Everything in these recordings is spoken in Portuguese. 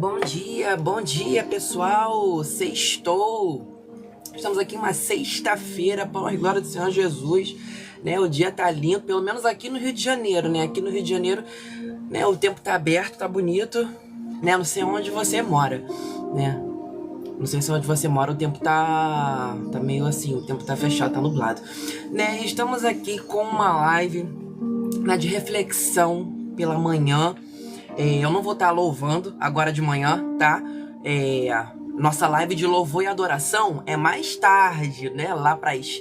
Bom dia pessoal, sextou. Estamos aqui uma sexta-feira, para a glória do Senhor Jesus, né? O dia tá lindo, pelo menos aqui no Rio de Janeiro, né? Aqui no Rio de Janeiro, né? O tempo tá aberto, tá bonito, né? Não sei onde você mora, né? Não sei se onde você mora o tempo tá meio assim, o tempo tá fechado, tá nublado, né? Estamos aqui com uma live, né, de reflexão pela manhã. Eu não vou estar louvando agora de manhã, tá? Nossa live de louvor e adoração é mais tarde, né? Lá para as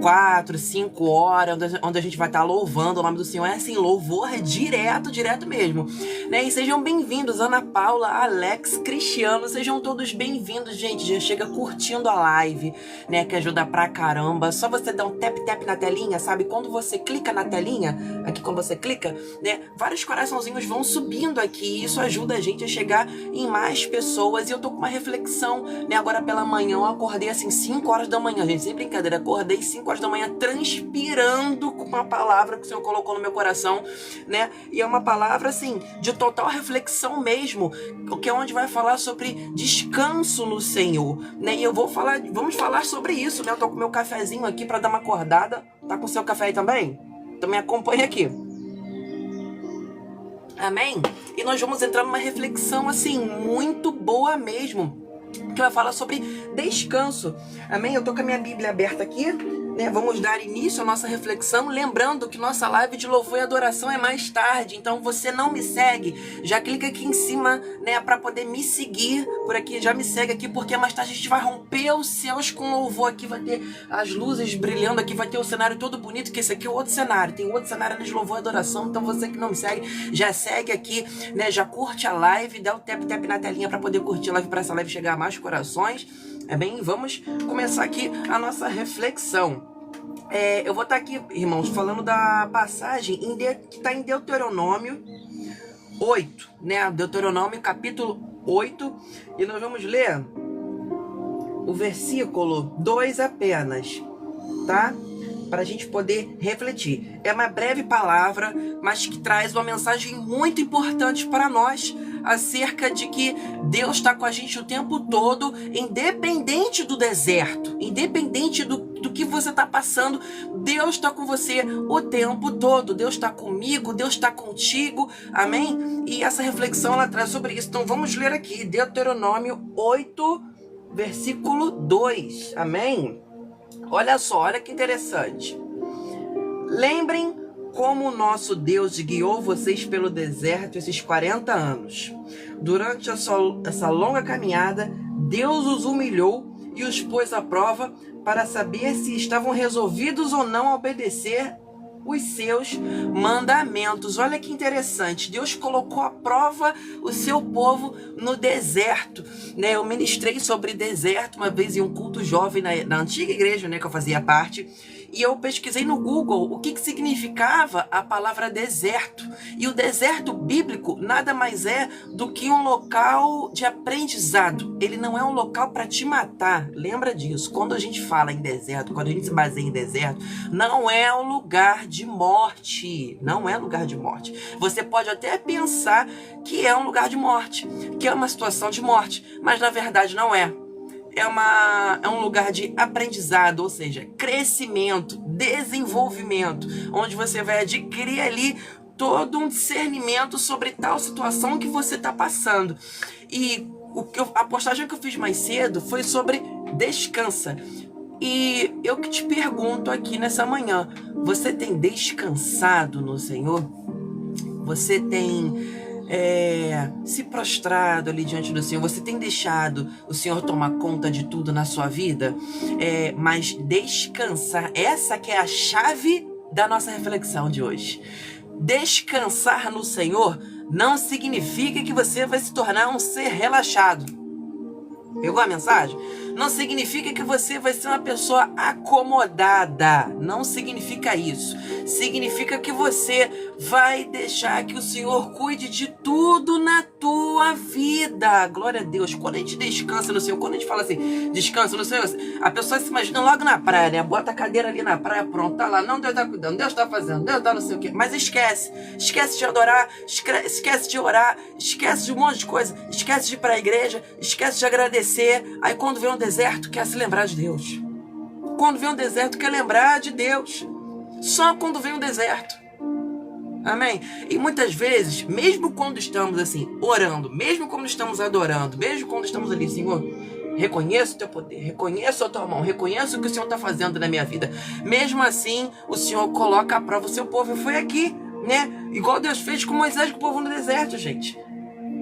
4, 5 horas, onde a gente vai estar louvando o nome do Senhor. É assim, louvor direto mesmo, né? E sejam bem-vindos, Ana Paula, Alex, Cristiano, sejam todos bem-vindos, gente. Já chega curtindo a live, né? Que ajuda pra caramba. Só você dar um tap na telinha, sabe? Quando você clica na telinha, aqui quando você clica, né? Vários coraçãozinhos vão subindo aqui. Isso ajuda a gente a chegar em mais pessoas. E eu tô com uma reflexão, né? Agora pela manhã, eu acordei assim 5 horas da manhã, gente. Sem brincadeira, acordei 5 horas da manhã transpirando com uma palavra que o Senhor colocou no meu coração, né? E é uma palavra assim de total reflexão mesmo, que é onde vai falar sobre descanso no Senhor, né? E vamos falar sobre isso, né? Eu tô com meu cafezinho aqui para dar uma acordada. Tá com seu café aí também? Então me acompanha aqui. Amém? E nós vamos entrar numa reflexão assim muito boa mesmo, que vai falar sobre descanso. Amém? Eu tô com a minha Bíblia aberta aqui, né? Vamos dar início à nossa reflexão, lembrando que nossa live de louvor e adoração é mais tarde. Então, você não me segue, já clica aqui em cima, né, para poder me seguir por aqui. Já me segue aqui, porque mais tarde a gente vai romper os céus com louvor. Aqui vai ter as luzes brilhando, aqui vai ter o cenário todo bonito, que esse aqui é outro cenário. Tem outro cenário de louvor e adoração. Então, você que não me segue, já segue aqui, né? Já curte a live, dá o tap na telinha para poder curtir a live, para essa live chegar a mais corações. Bem, vamos começar aqui a nossa reflexão. Eu vou estar aqui, irmãos, falando da passagem que está em Deuteronômio 8, né? Deuteronômio capítulo 8, e nós vamos ler o versículo 2 apenas, tá? Para a gente poder refletir. É uma breve palavra, mas que traz uma mensagem muito importante para nós, acerca de que Deus está com a gente o tempo todo, independente do deserto, independente do que você está passando. Deus está com você o tempo todo. Deus está comigo, Deus está contigo, amém? E essa reflexão ela traz sobre isso. Então vamos ler aqui, Deuteronômio 8, versículo 2, amém? Olha só, olha que interessante. Lembrem como o nosso Deus guiou vocês pelo deserto esses 40 anos. Durante essa longa caminhada, Deus os humilhou e os pôs à prova para saber se estavam resolvidos ou não a obedecer os seus mandamentos. Olha que interessante, Deus colocou à prova o seu povo no deserto, né? Eu ministrei sobre deserto uma vez em um culto jovem na antiga igreja, né, que eu fazia parte, e eu pesquisei no Google o que significava a palavra deserto. E o deserto bíblico nada mais é do que um local de aprendizado. Ele não é um local para te matar. Lembra disso. Quando a gente fala em deserto, quando a gente se baseia em deserto, não é um lugar de morte. Não é lugar de morte. Você pode até pensar que é um lugar de morte, que é uma situação de morte, mas na verdade não é. É um lugar de aprendizado, ou seja, crescimento, desenvolvimento, onde você vai adquirir ali todo um discernimento sobre tal situação que você está passando. E a postagem que eu fiz mais cedo foi sobre descansa. E eu que te pergunto aqui nessa manhã, você tem descansado no Senhor? Você tem se prostrado ali diante do Senhor? Você tem deixado o Senhor tomar conta de tudo na sua vida? Mas descansar, essa que é a chave da nossa reflexão de hoje. Descansar no Senhor não significa que você vai se tornar um ser relaxado. Pegou a mensagem? não significa que você vai ser uma pessoa acomodada. Não significa isso. Significa que você vai deixar que o Senhor cuide de tudo na tua vida. Glória a Deus. Quando a gente descansa no Senhor, quando a gente fala assim, descansa no Senhor, a pessoa se imagina logo na praia, né? Bota a cadeira ali na praia, pronto, tá lá. Não, Deus tá cuidando, Deus tá fazendo, Deus tá não sei o quê. Mas esquece. Esquece de adorar, esquece de orar, esquece de um monte de coisa, esquece de ir para a igreja, esquece de agradecer. Aí quando vem um deserto, quer se lembrar de Deus. Quando vem um deserto, quer lembrar de Deus. Só quando vem um deserto. Amém? E muitas vezes, mesmo quando estamos assim, orando, mesmo quando estamos adorando, mesmo quando estamos ali, Senhor, reconheço o teu poder, reconheço a tua mão, reconheço o que o Senhor está fazendo na minha vida. Mesmo assim, o Senhor coloca à prova o seu povo. E foi aqui, né? Igual Deus fez com Moisés, com o povo no deserto, gente.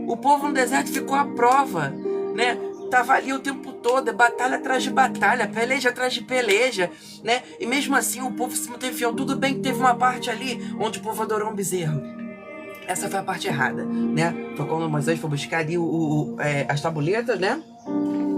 O povo no deserto ficou à prova, né? Tava ali o tempo todo, batalha atrás de batalha, peleja atrás de peleja, né? E mesmo assim o povo se manteve fiel. Tudo bem que teve uma parte ali onde o povo adorou um bezerro. Essa foi a parte errada, né? Foi quando Moisés foi buscar ali as tabuletas, né?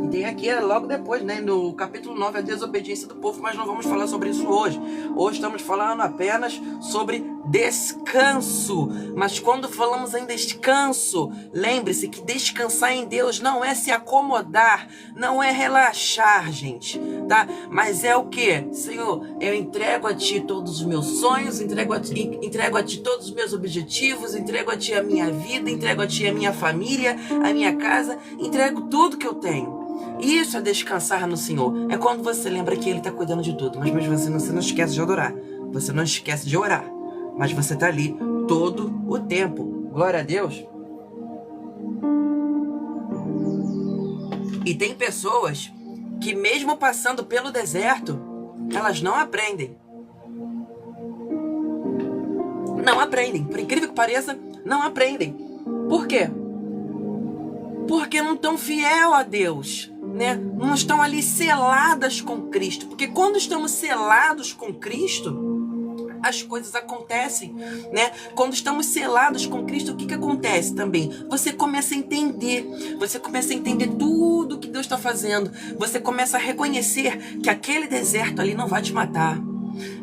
E tem aqui logo depois, né? No capítulo 9, a desobediência do povo, mas não vamos falar sobre isso hoje. Hoje estamos falando apenas sobre descanso. Mas quando falamos em descanso, lembre-se que descansar em Deus não é se acomodar, não é relaxar, gente, tá? Mas é o quê? Senhor, eu entrego a Ti todos os meus sonhos, entrego a Ti todos os meus objetivos, entrego a Ti a minha vida, entrego a Ti a minha família, a minha casa, entrego tudo que eu tenho. Isso é descansar no Senhor. É quando você lembra que Ele está cuidando de tudo, mas você não esquece de adorar, você não esquece de orar, mas você está ali todo o tempo. Glória a Deus. E tem pessoas que mesmo passando pelo deserto, elas não aprendem. Não aprendem. Por incrível que pareça, não aprendem. Por quê? Porque não estão fiel a Deus, né? Não estão ali seladas com Cristo. Porque quando estamos selados com Cristo, as coisas acontecem, né? Quando estamos selados com Cristo, o que acontece também? Você começa a entender tudo que Deus está fazendo. Você começa a reconhecer que aquele deserto ali não vai te matar,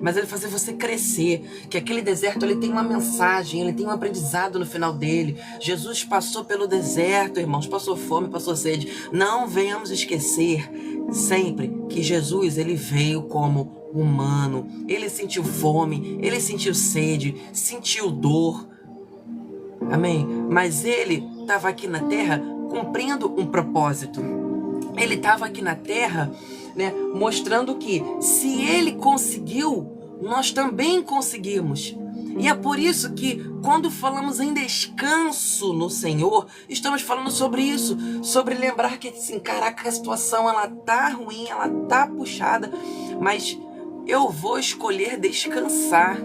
mas ele vai fazer você crescer, que aquele deserto ele tem uma mensagem, ele tem um aprendizado no final dele. Jesus passou pelo deserto, irmãos, passou fome, passou sede. Não venhamos esquecer sempre que Jesus ele veio como humano, ele sentiu fome, ele sentiu sede, sentiu dor, amém? Mas ele estava aqui na terra cumprindo um propósito. Ele estava aqui na terra, né, mostrando que se ele conseguiu, nós também conseguimos. E é por isso que quando falamos em descanso no Senhor, estamos falando sobre isso, sobre lembrar que assim, caraca, a situação ela tá ruim, ela tá puxada, mas eu vou escolher descansar.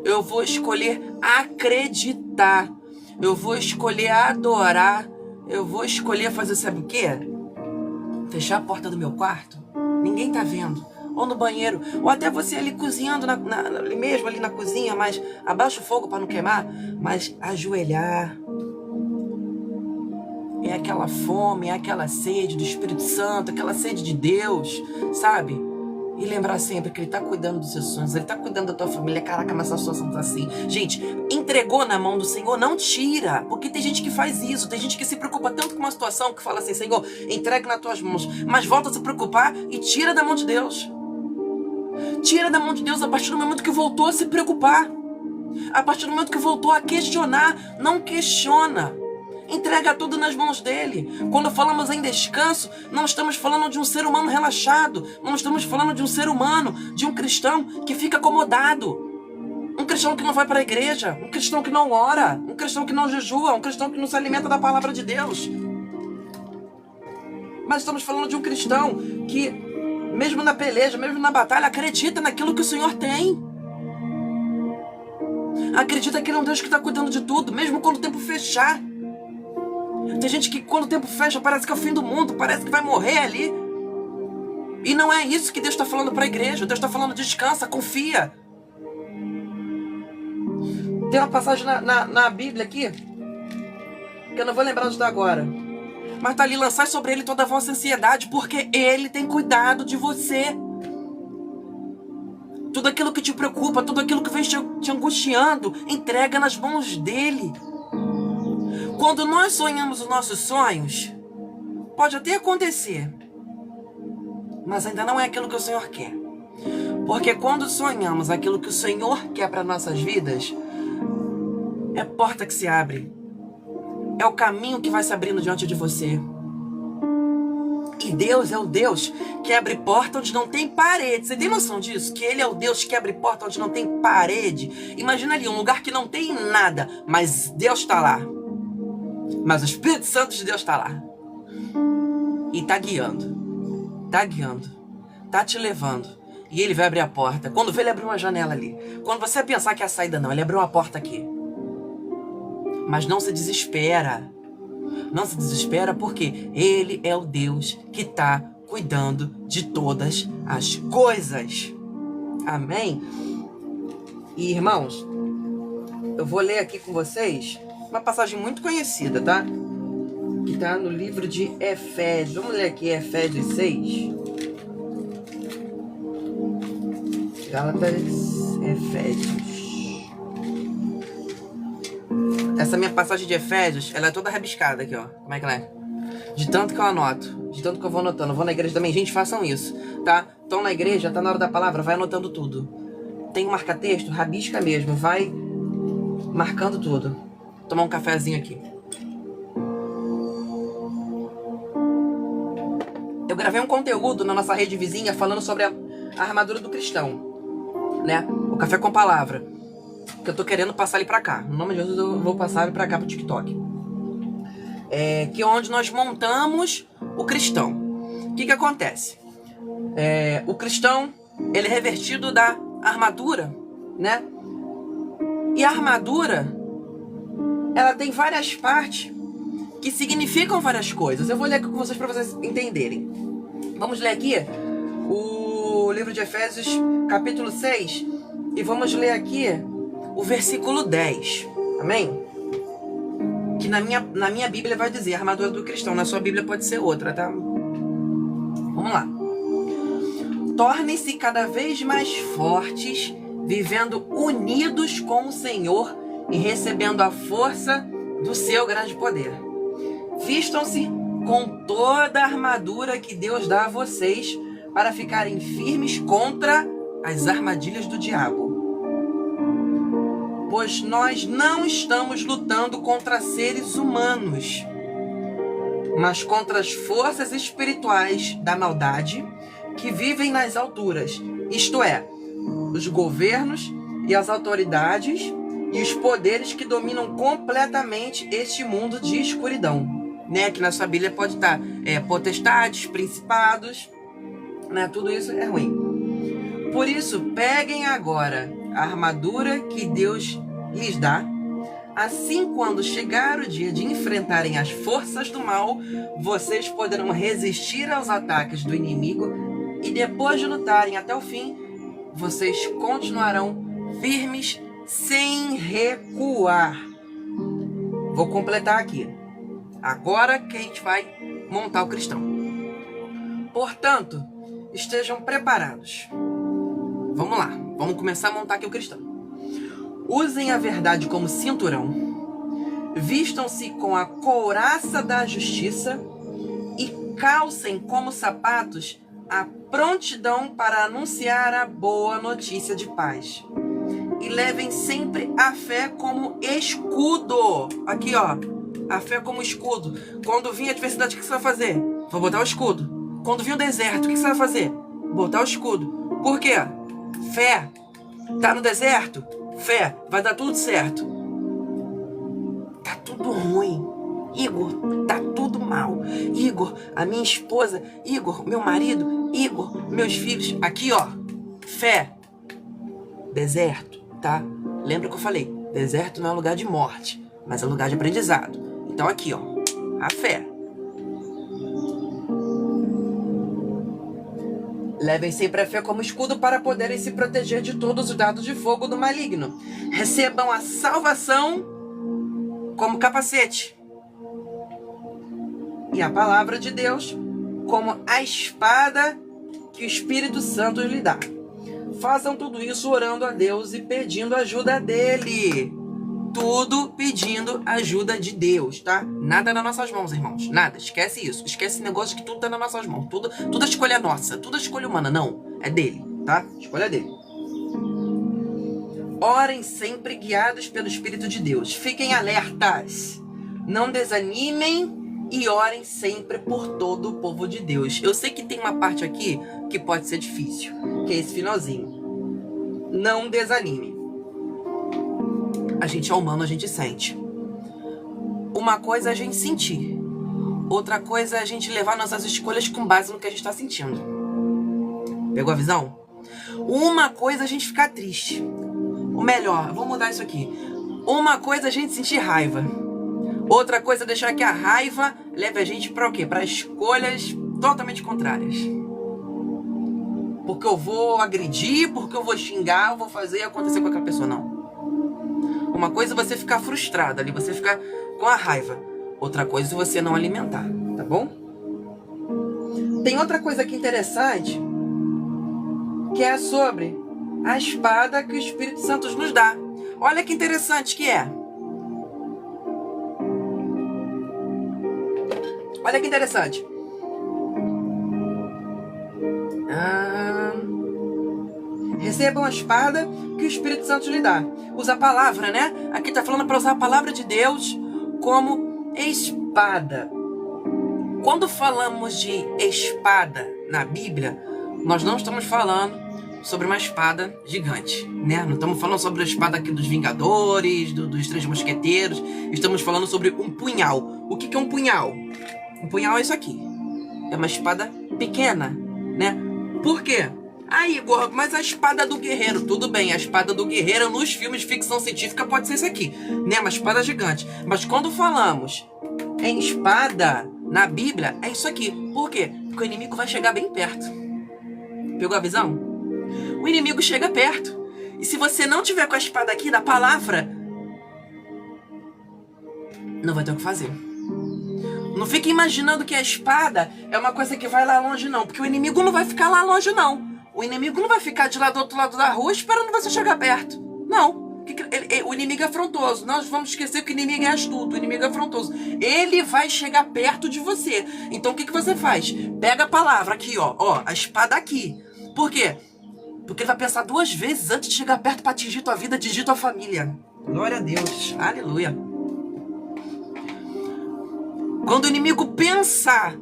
Eu vou escolher acreditar. Eu vou escolher adorar. Eu vou escolher fazer, sabe o quê? Fechar a porta do meu quarto, ninguém tá vendo, ou no banheiro, ou até você ali cozinhando ali mesmo, ali na cozinha, mas abaixa o fogo para não queimar, mas ajoelhar. É aquela fome, é aquela sede do Espírito Santo, aquela sede de Deus, sabe? E lembrar sempre que Ele tá cuidando dos seus sonhos, Ele tá cuidando da tua família. Caraca, mas essa situação tá assim. Gente, entregou na mão do Senhor, não tira. Porque tem gente que faz isso, tem gente que se preocupa tanto com uma situação que fala assim, Senhor, entrega nas tuas mãos. Mas volta a se preocupar e tira da mão de Deus. Tira da mão de Deus a partir do momento que voltou a se preocupar. A partir do momento que voltou a questionar, não questiona. Entrega tudo nas mãos dele. Quando falamos em descanso, não estamos falando de um ser humano relaxado. Não estamos falando de um ser humano, de um cristão que fica acomodado. Um cristão que não vai para a igreja. Um cristão que não ora. Um cristão que não jejua. Um cristão que não se alimenta da palavra de Deus. Mas estamos falando de um cristão que, mesmo na peleja, mesmo na batalha, acredita naquilo que o Senhor tem. Acredita que Ele é um Deus que está cuidando de tudo, mesmo quando o tempo fechar. Tem gente que quando o tempo fecha parece que é o fim do mundo, parece que vai morrer ali. E não é isso que Deus está falando para a igreja. Deus está falando descansa, confia. Tem uma passagem na Bíblia aqui, que eu não vou lembrar onde está agora. Mas tá ali, lançai sobre ele toda a vossa ansiedade, porque ele tem cuidado de você. Tudo aquilo que te preocupa, tudo aquilo que vem te angustiando, entrega nas mãos dele. Quando nós sonhamos os nossos sonhos, pode até acontecer, mas ainda não é aquilo que o Senhor quer. Porque quando sonhamos aquilo que o Senhor quer para nossas vidas, é porta que se abre. É o caminho que vai se abrindo diante de você. E Deus é o Deus que abre porta onde não tem parede. Você tem noção disso? Que Ele é o Deus que abre porta onde não tem parede. Imagina ali, um lugar que não tem nada, mas Deus está lá. Mas o Espírito Santo de Deus está lá. E está guiando. Está guiando. Está te levando. E Ele vai abrir a porta. Quando vê, Ele abriu uma janela ali. Quando você pensar que é a saída, não. Ele abriu uma porta aqui. Mas não se desespera. Não se desespera porque Ele é o Deus que está cuidando de todas as coisas. Amém? E irmãos, eu vou ler aqui com vocês uma passagem muito conhecida, tá? Que está no livro de Efésios. Vamos ler aqui Efésios 6. Gálatas, Efésios. Essa minha passagem de Efésios, ela é toda rabiscada aqui, ó. Como é que ela é? De tanto que eu anoto, de tanto que eu vou anotando. Eu vou na igreja também. Gente, façam isso, tá? Estão na igreja, tá na hora da palavra, vai anotando tudo. Tem um marca-texto, rabisca mesmo, vai marcando tudo. Vou tomar um cafezinho aqui. Eu gravei um conteúdo na nossa rede vizinha falando sobre a armadura do cristão, né? O Café com Palavra. Que eu tô querendo passar ele pra cá. No nome de Jesus eu vou passar ele pra cá, pro TikTok. Que é onde nós montamos o cristão. O que acontece? O cristão, ele é revestido da armadura, né? E a armadura, ela tem várias partes que significam várias coisas. Eu vou ler aqui com vocês pra vocês entenderem. Vamos ler aqui o livro de Efésios, capítulo 6. E vamos ler aqui o versículo 10, amém? Que na minha Bíblia vai dizer armadura do cristão, na sua Bíblia pode ser outra, tá? Vamos lá. Tornem-se cada vez mais fortes, vivendo unidos com o Senhor e recebendo a força do seu grande poder. Vistam-se com toda a armadura que Deus dá a vocês para ficarem firmes contra as armadilhas do diabo. Pois nós não estamos lutando contra seres humanos, mas contra as forças espirituais da maldade que vivem nas alturas, isto é, os governos e as autoridades e os poderes que dominam completamente este mundo de escuridão, né? Que na sua Bíblia pode estar potestades, principados, né? Tudo isso é ruim. Por isso, peguem agora a armadura que Deus lhes dá. Assim, quando chegar o dia de enfrentarem as forças do mal, vocês poderão resistir aos ataques do inimigo e depois de lutarem até o fim, vocês continuarão firmes sem recuar. Vou completar aqui. Agora que a gente vai montar o cristão. Portanto, estejam preparados. Vamos lá, vamos começar a montar aqui o cristão. Usem a verdade como cinturão, vistam-se com a couraça da justiça e calcem como sapatos a prontidão para anunciar a boa notícia de paz. E levem sempre a fé como escudo. Aqui, ó, a fé como escudo. Quando vir a adversidade, o que você vai fazer? Vou botar o escudo. Quando vir o deserto, o que você vai fazer? Botar o escudo. Por quê? Fé. Tá no deserto? Fé. Vai dar tudo certo. Tá tudo ruim. Igor, tá tudo mal. Igor, a minha esposa. Igor, meu marido. Igor, meus filhos. Aqui, ó. Fé. Deserto, tá? Lembra que eu falei? Deserto não é lugar de morte, mas é lugar de aprendizado. Então aqui, ó. A fé. Levem sempre a fé como escudo para poderem se proteger de todos os dardos de fogo do maligno. Recebam a salvação como capacete. que é a palavra de Deus, como a espada que o Espírito Santo lhe dá. Façam tudo isso orando a Deus e pedindo ajuda dele. Tudo pedindo ajuda de Deus, tá? Nada nas nossas mãos, irmãos. Nada. Esquece isso. Esquece esse negócio de que tudo tá nas nossas mãos. Tudo a escolha é nossa. Tudo a escolha humana. Não. É dele, tá? A escolha é dele. Orem sempre guiados pelo Espírito de Deus. Fiquem alertas. Não desanimem e orem sempre por todo o povo de Deus. Eu sei que tem uma parte aqui que pode ser difícil, que é esse finalzinho. Não desanime. A gente é humano, a gente sente. Uma coisa é a gente sentir. Outra coisa é a gente levar nossas escolhas com base no que a gente está sentindo. Pegou a visão? Uma coisa é a gente ficar triste. Ou melhor, vou mudar isso aqui. Uma coisa é a gente sentir raiva. Outra coisa é deixar que a raiva leve a gente para o quê? Para escolhas totalmente contrárias. Porque eu vou agredir, porque eu vou xingar, eu vou fazer acontecer com aquela pessoa. Não. Uma coisa é você ficar frustrado ali, você ficar com a raiva. Outra coisa é você não alimentar, tá bom? Tem outra coisa aqui interessante, que é sobre a espada que o Espírito Santo nos dá. Olha que interessante que é. Olha que interessante. Recebam a espada que o Espírito Santo lhe dá. Usa a palavra, né? Aqui está falando para usar a palavra de Deus como espada. Quando falamos de espada na Bíblia, nós não estamos falando sobre uma espada gigante, né? Não estamos falando sobre a espada aqui dos Vingadores, dos Três Mosqueteiros. Estamos falando sobre um punhal. O que é um punhal? Um punhal é isso aqui. É uma espada pequena, né? Por quê? Aí, Igor, mas a espada do guerreiro, tudo bem, a espada do guerreiro nos filmes de ficção científica pode ser isso aqui, né? Uma espada gigante. Mas quando falamos em espada na Bíblia, é isso aqui. Por quê? Porque o inimigo vai chegar bem perto. Pegou a visão? O inimigo chega perto. E se você não tiver com a espada aqui da palavra, não vai ter o que fazer. Não fique imaginando que a espada é uma coisa que vai lá longe, não. Porque o inimigo não vai ficar lá longe, não. O inimigo não vai ficar de lá do outro lado da rua esperando você chegar perto. Não. O inimigo é afrontoso. Nós vamos esquecer que o inimigo é astuto. O inimigo é afrontoso. Ele vai chegar perto de você. Então o que você faz? Pega a palavra aqui, ó. A espada aqui. Por quê? Porque ele vai pensar duas vezes antes de chegar perto para atingir tua vida, atingir tua família. Glória a Deus. Aleluia. Quando o inimigo pensar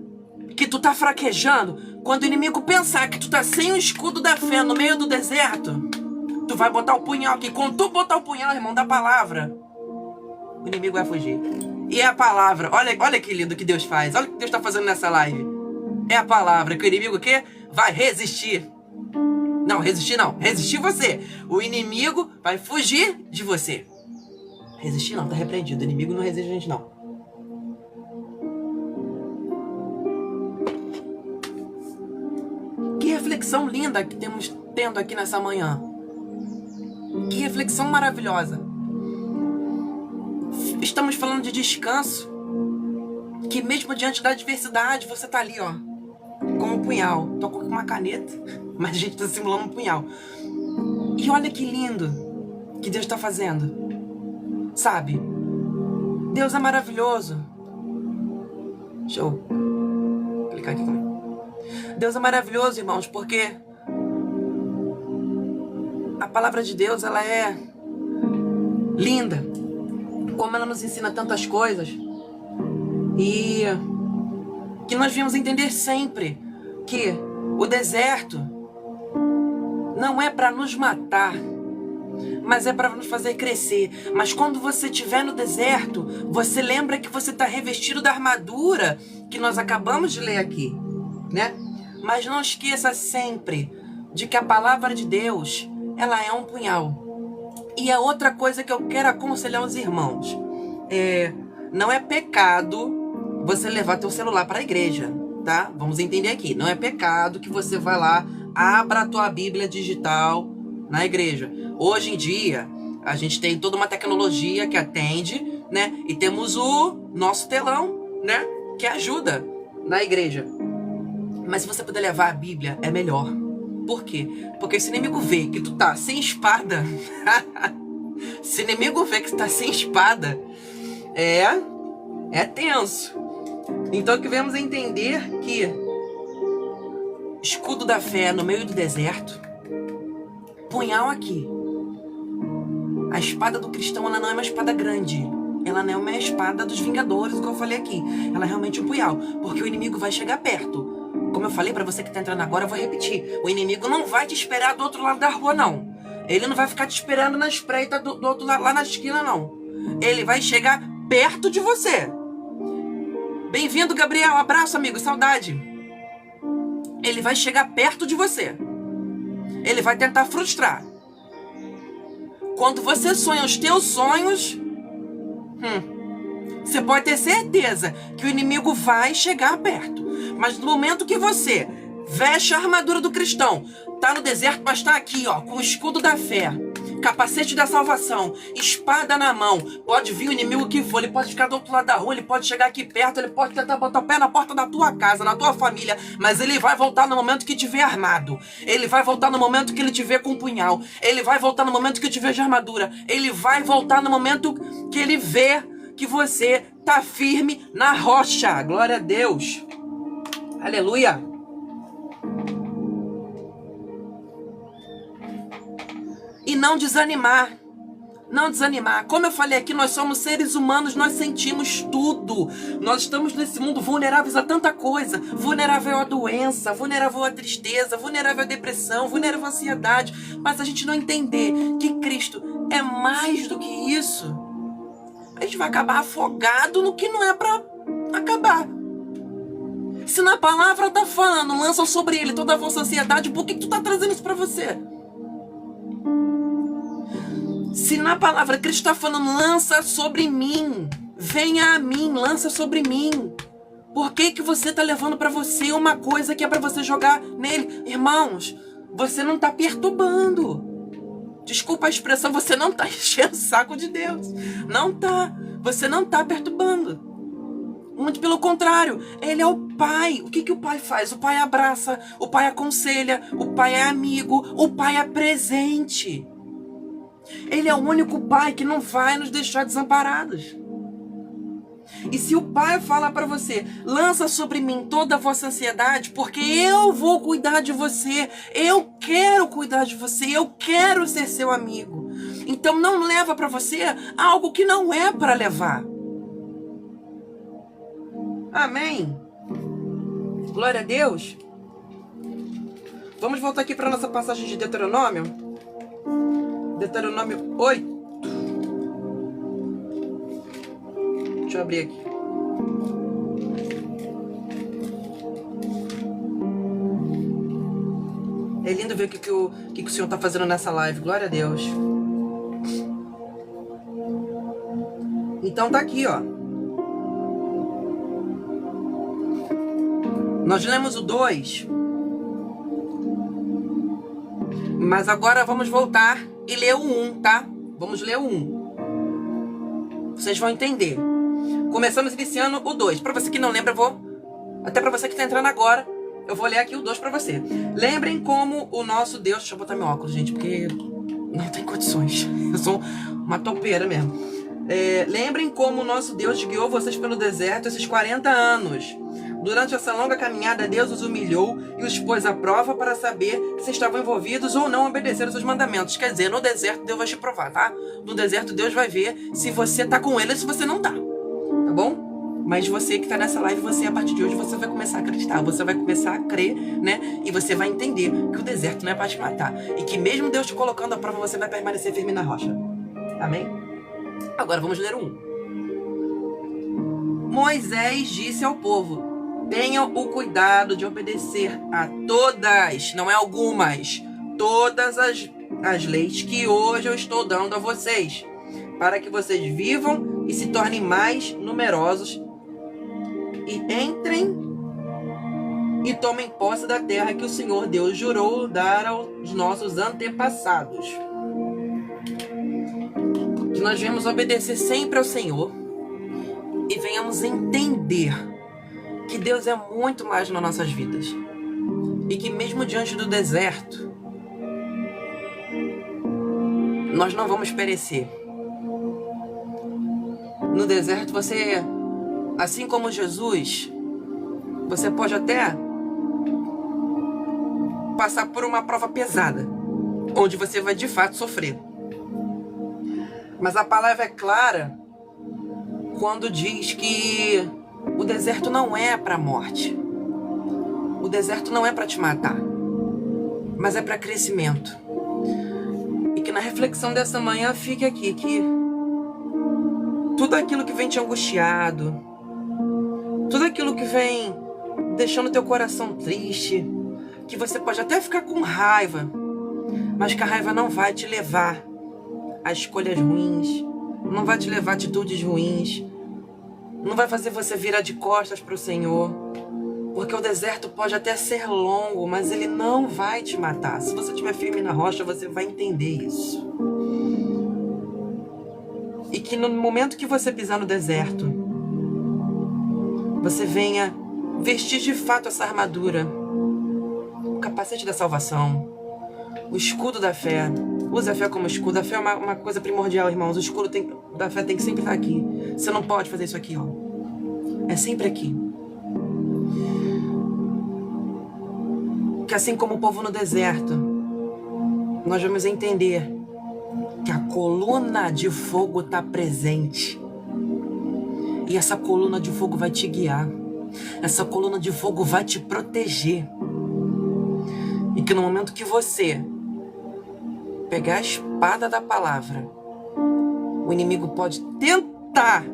que tu tá fraquejando, quando o inimigo pensar que tu tá sem o escudo da fé no meio do deserto, tu vai botar o punhal aqui. Quando tu botar o punhal, irmão, da palavra, o inimigo vai fugir. E é a palavra. Olha que lindo que Deus faz. Olha o que Deus tá fazendo nessa live. É a palavra que o inimigo o quê? Vai resistir. Não, resistir não. Resistir você. O inimigo vai fugir de você. Resistir não, tá repreendido. O inimigo não resiste a gente não. Que reflexão linda que temos tendo aqui nessa manhã. Que reflexão maravilhosa. Estamos falando de descanso. Que mesmo diante da adversidade, você tá ali, ó, com um punhal. Tô com uma caneta, mas a gente tá simulando um punhal. E olha que lindo que Deus tá fazendo. Sabe? Deus é maravilhoso. Deixa eu clicar aqui também. Deus é maravilhoso, irmãos, porque a palavra de Deus, ela é linda. Como ela nos ensina tantas coisas. E que nós viemos entender sempre que o deserto não é para nos matar, mas é para nos fazer crescer. Mas quando você estiver no deserto, você lembra que você está revestido da armadura que nós acabamos de ler aqui, né? Mas não esqueça sempre de que a palavra de Deus, ela é um punhal. E a outra coisa que eu quero aconselhar os irmãos, não é pecado você levar teu celular para a igreja, tá? Vamos entender aqui. Não é pecado que você vai lá, abra a tua Bíblia digital na igreja. Hoje em dia, a gente tem toda uma tecnologia que atende, né? E temos o nosso telão, né? que ajuda na igreja. Mas se você puder levar a Bíblia, é melhor. Por quê? Porque se o inimigo vê que tu tá sem espada, se o inimigo vê que tu tá sem espada, é tenso. Então que vamos entender que escudo da fé no meio do deserto, punhal aqui. A espada do cristão, ela não é uma espada grande. Ela não é uma espada dos vingadores, o que eu falei aqui. Ela é realmente um punhal, porque o inimigo vai chegar perto. Como eu falei pra você que tá entrando agora, eu vou repetir. O inimigo não vai te esperar do outro lado da rua, não. Ele não vai ficar te esperando na espreita do outro lado, lá na esquina, não. Ele vai chegar perto de você. Bem-vindo, Gabriel. Abraço, amigo. Saudade. Ele vai chegar perto de você. Ele vai tentar frustrar. Quando você sonha os teus sonhos, você pode ter certeza que o inimigo vai chegar perto. Mas no momento que você veste a armadura do cristão, tá no deserto, mas tá aqui, ó, com o escudo da fé, capacete da salvação, espada na mão, pode vir o inimigo que for, ele pode ficar do outro lado da rua, ele pode chegar aqui perto, ele pode tentar botar o pé na porta da tua casa, na tua família, mas ele vai voltar no momento que te vê armado, ele vai voltar no momento que ele te vê com um punhal, ele vai voltar no momento que te vê de armadura, ele vai voltar no momento que ele vê que você tá firme na rocha. Glória a Deus. Aleluia. E não desanimar. Não desanimar. Como eu falei aqui, nós somos seres humanos, nós sentimos tudo. Nós estamos nesse mundo vulneráveis a tanta coisa. Vulnerável à doença, vulnerável à tristeza, vulnerável à depressão, vulnerável à ansiedade. Mas a gente não entender que Cristo é mais do que isso, a gente vai acabar afogado no que não é para acabar. Se na palavra tá falando, lança sobre ele toda a vossa ansiedade, por que tu tá trazendo isso para você? Se na palavra Cristo está falando, lança sobre mim, venha a mim, lança sobre mim, por que que você está levando para você uma coisa que é para você jogar nele? Irmãos, você não está perturbando. Desculpa a expressão, você não está enchendo o saco de Deus. Não está. Você não está perturbando. Muito pelo contrário, ele é o pai. O que que o pai faz? O pai abraça, o pai aconselha, o pai é amigo, o pai é presente. Ele é o único pai que não vai nos deixar desamparados. E se o pai fala para você, lança sobre mim toda a vossa ansiedade, porque eu vou cuidar de você, eu quero cuidar de você, eu quero ser seu amigo. Então não leva para você algo que não é para levar. Amém? Glória a Deus. Vamos voltar aqui para nossa passagem de Deuteronômio. Deuteronômio 8. Deixa eu abrir aqui. É lindo ver o que o Senhor está fazendo nessa live. Glória a Deus. Então tá aqui, ó. Nós lemos o 2. Mas agora vamos voltar e ler o 1, tá? Vamos ler o 1. Vocês vão entender. Começamos iniciando o 2. Para você que não lembra, eu vou... Até para você que está entrando agora, eu vou ler aqui o 2 para você. Lembrem como o nosso Deus... Deixa eu botar meu óculos, gente, porque não tem condições. Eu sou uma topeira mesmo. Lembrem como o nosso Deus guiou vocês pelo deserto esses 40 anos. Durante essa longa caminhada, Deus os humilhou e os pôs à prova para saber se estavam envolvidos ou não obedeceram seus mandamentos. Quer dizer, no deserto Deus vai te provar, tá? No deserto Deus vai ver se você tá com ele ou se você não tá. Tá bom? Mas você que tá nessa live, você a partir de hoje, você vai começar a acreditar. Você vai começar a crer, né? E você vai entender que o deserto não é para te matar. E que mesmo Deus te colocando à prova, você vai permanecer firme na rocha. Amém? Agora vamos ler o 1. Moisés disse ao povo: tenham o cuidado de obedecer a todas, não é algumas, todas as leis que hoje eu estou dando a vocês, para que vocês vivam e se tornem mais numerosos e entrem e tomem posse da terra que o Senhor Deus jurou dar aos nossos antepassados. Que nós venhamos obedecer sempre ao Senhor e venhamos entender que Deus é muito mais nas nossas vidas. E que mesmo diante do deserto, nós não vamos perecer. No deserto você, assim como Jesus, você pode até passar por uma prova pesada, onde você vai de fato sofrer. Mas a palavra é clara quando diz que o deserto não é para a morte. O deserto não é para te matar, mas é para crescimento. E que na reflexão dessa manhã fique aqui que tudo aquilo que vem te angustiado, tudo aquilo que vem deixando teu coração triste, que você pode até ficar com raiva, mas que a raiva não vai te levar a escolhas ruins, não vai te levar a atitudes ruins, não vai fazer você virar de costas para o Senhor, porque o deserto pode até ser longo, mas ele não vai te matar. Se você estiver firme na rocha, você vai entender isso. E que no momento que você pisar no deserto, você venha vestir de fato essa armadura, o capacete da salvação, o escudo da fé. Use a fé como escudo. A fé é uma coisa primordial, irmãos. O escudo da fé tem que sempre estar aqui. Você não pode fazer isso aqui, ó. É sempre aqui. Que assim como o povo no deserto, nós vamos entender que a coluna de fogo está presente. E essa coluna de fogo vai te guiar. Essa coluna de fogo vai te proteger. E que no momento que você pegar a espada da palavra, o inimigo pode tentar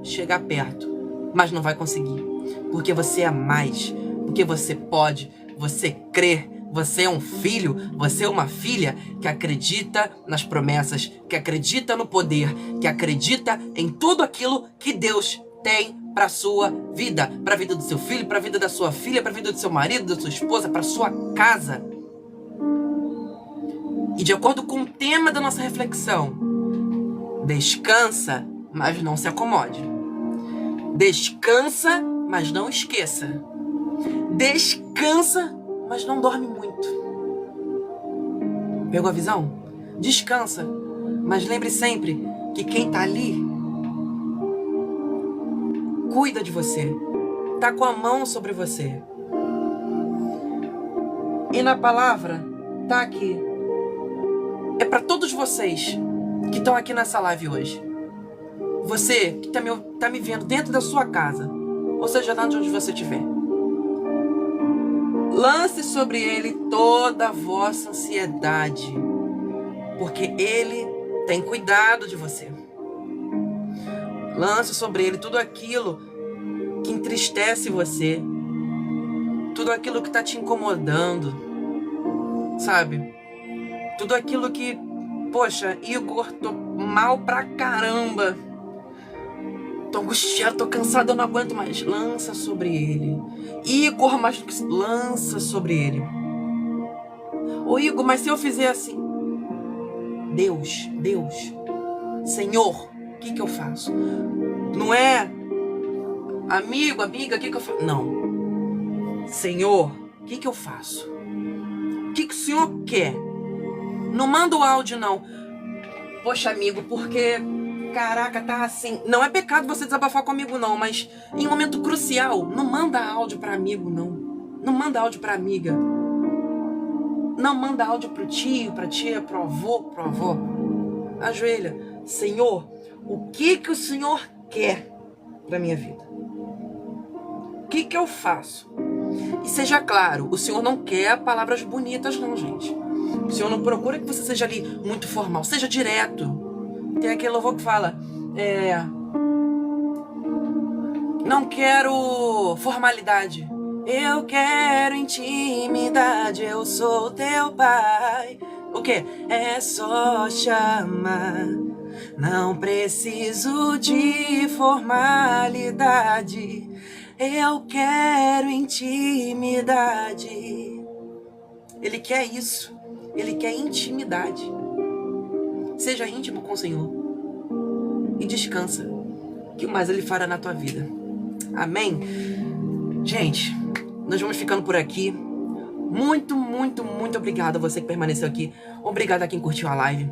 chegar perto, mas não vai conseguir. Porque você é mais, porque você pode, você crê, você é um filho, você é uma filha que acredita nas promessas, que acredita no poder, que acredita em tudo aquilo que Deus tem para a sua vida, para a vida do seu filho, para a vida da sua filha, para a vida do seu marido, da sua esposa, para a sua casa. E de acordo com o tema da nossa reflexão, descansa, mas não se acomode. Descansa, mas não esqueça. Descansa, mas não dorme muito. Pegou a visão? Descansa, mas lembre sempre que quem tá ali cuida de você, tá com a mão sobre você. E na palavra tá aqui. É para todos vocês que estão aqui nessa live hoje. Você que tá me vendo dentro da sua casa, ou seja, lá de onde você estiver. Lance sobre ele toda a vossa ansiedade, porque ele tem cuidado de você. Lance sobre ele tudo aquilo que entristece você, tudo aquilo que está te incomodando, sabe? Tudo aquilo que, poxa, Igor, tô mal pra caramba. Tô angustiado, tô cansado, eu não aguento mais. Lança sobre ele. Igor, mas lança sobre ele. Ô Igor, mas se eu fizer assim? Deus, Senhor, o que eu faço? Não é amigo, amiga, o que eu faço? Não. Senhor, o que eu faço? O que o Senhor quer? Não manda o áudio, não. Poxa, amigo, porque... Caraca, tá assim... Não é pecado você desabafar comigo, não. Mas em um momento crucial, não manda áudio pra amigo, não. Não manda áudio pra amiga. Não manda áudio pro tio, pra tia, pro avô, pro avó. Ajoelha. Senhor, o que o Senhor quer pra minha vida? O que eu faço? E seja claro, o Senhor não quer palavras bonitas, não, gente. O Senhor não procura que você seja ali muito formal. Seja direto. Tem aquele louvor que fala... Não quero formalidade. Eu quero intimidade. Eu sou teu pai. O quê? É só chamar. Não preciso de formalidade. Eu quero intimidade. Ele quer isso. Ele quer intimidade. Seja íntimo com o Senhor. E descansa. O que mais Ele fará na tua vida? Amém? Gente, nós vamos ficando por aqui. Muito, muito, muito obrigado a você que permaneceu aqui. Obrigado a quem curtiu a live.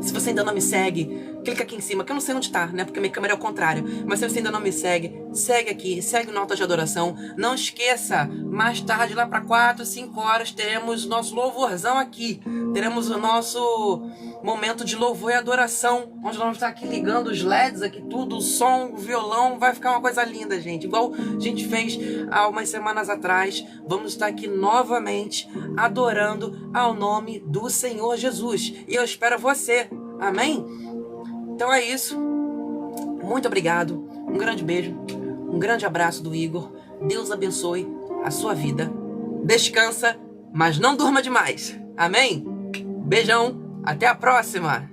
Se você ainda não me segue, clica aqui em cima, que eu não sei onde tá, né? Porque minha câmera é ao contrário. Mas se você ainda não me segue, segue aqui, segue o Notas de Adoração. Não esqueça, mais tarde, lá para 4, 5 horas, teremos nosso louvorzão aqui. Teremos o nosso momento de louvor e adoração, onde nós vamos estar aqui ligando os LEDs aqui, tudo, o som, o violão. Vai ficar uma coisa linda, gente. Igual a gente fez há umas semanas atrás. Vamos estar aqui novamente, adorando ao nome do Senhor Jesus. E eu espero você. Amém? Então é isso. Muito obrigado. Um grande beijo. Um grande abraço do Igor. Deus abençoe a sua vida. Descansa, mas não durma demais. Amém? Beijão. Até a próxima.